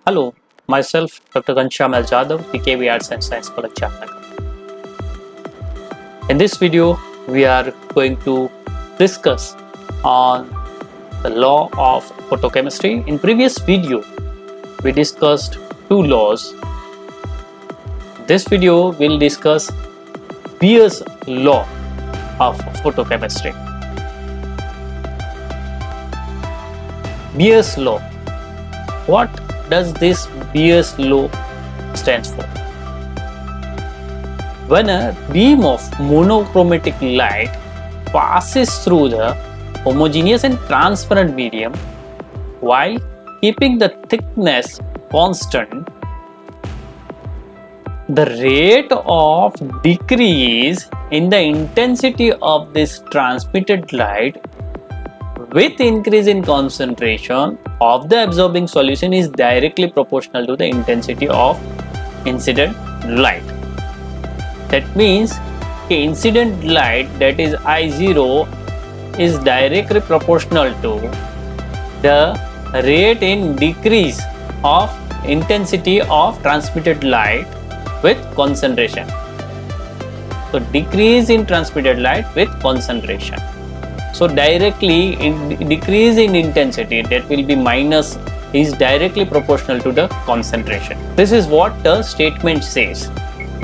Hello, myself Dr. Ghanshyam L. Jadhav, PKV Arts and Science College, Jamnagar. In this video, we are going to discuss on the law of photochemistry. In previous video, we discussed two laws. This video will discuss Beer's law of photochemistry. Beer's law. What does this Beer's law stands for? When a beam of monochromatic light passes through the homogeneous and transparent medium while keeping the thickness constant, the rate of decrease in the intensity of this transmitted light with increase in concentration of the absorbing solution is directly proportional to the intensity of incident light. That means incident light, that is I0, is directly proportional to the rate in decrease of intensity of transmitted light with concentration. So decrease in transmitted light with concentration. So directly in decrease in intensity, that will be minus, is directly proportional to the concentration. This is what the statement says.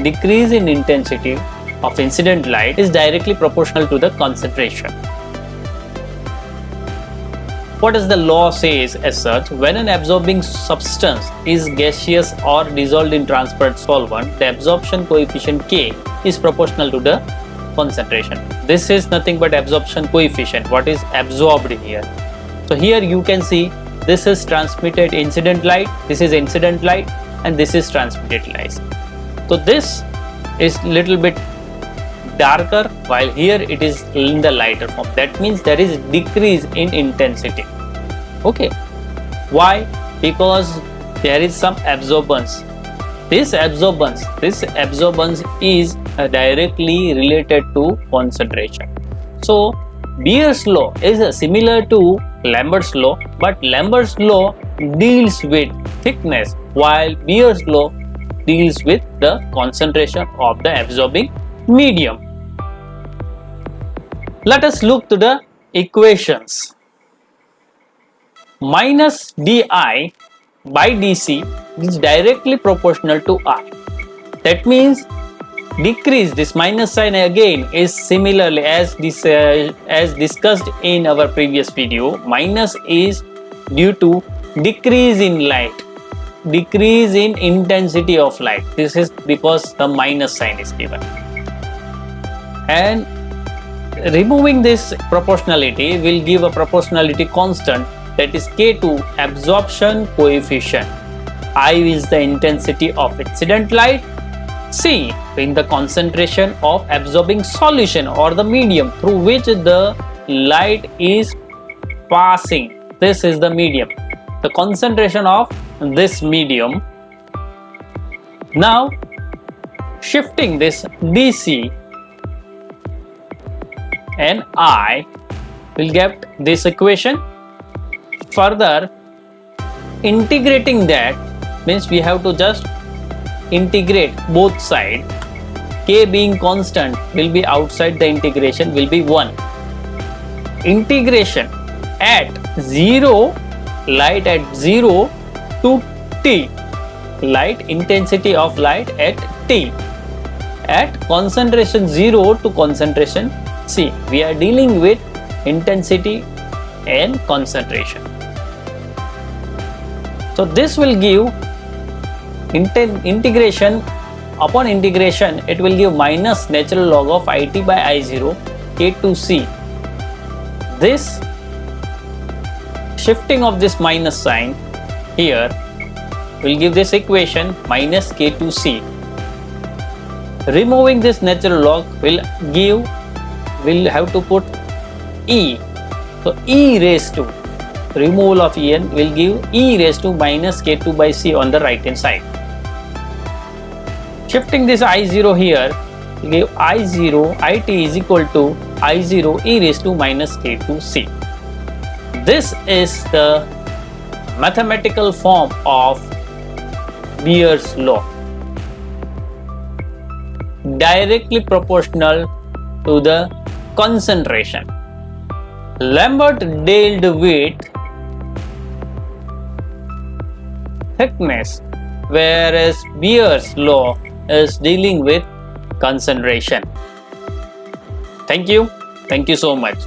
Decrease in intensity of incident light is directly proportional to the concentration. What does the law says as such? When an absorbing substance is gaseous or dissolved in transparent solvent, the absorption coefficient K is proportional to the concentration. This is nothing but absorption coefficient, what is absorbed here. So here you can see this is transmitted incident light, this is incident light, and this is transmitted light. So this is little bit darker, while here it is in the lighter form. That means there is decrease in intensity. Okay, why? Because there is some absorbance. This absorbance is directly related to concentration. So Beer's law is similar to Lambert's law, but Lambert's law deals with thickness, while Beer's law deals with the concentration of the absorbing medium. Let us look to the equations. Minus di by dc is directly proportional to R. That means decrease, this minus sign again is similarly as discussed in our previous video. Minus is due to decrease in light, decrease in intensity of light. This is because the minus sign is given. And removing this proportionality will give a proportionality constant, that is K2, absorption coefficient. I is the intensity of incident light, C in the concentration of absorbing solution or the medium through which the light is passing. This is the medium, the concentration of this medium. Now shifting this DC and I will get this equation. Further integrating that means we have to just integrate both sides. K being constant will be outside the integration, will be 1. Integration at 0, light at 0 to T, light intensity of light at T, at concentration 0 to concentration C. We are dealing with intensity and concentration. So this will give integration, upon integration it will give minus natural log of IT by I0 K2C. This shifting of this minus sign here will give this equation minus K2C. Removing this natural log will have to put E. So E raised to, removal of En will give E raised to minus K2 by C on the right hand side. Shifting this I0 here will give I0 IT is equal to I0 e raised to minus K2C. This is the mathematical form of Beer's law. Directly proportional to the concentration. Lambert dealt with thickness, whereas Beer's law is dealing with concentration. Thank you so much.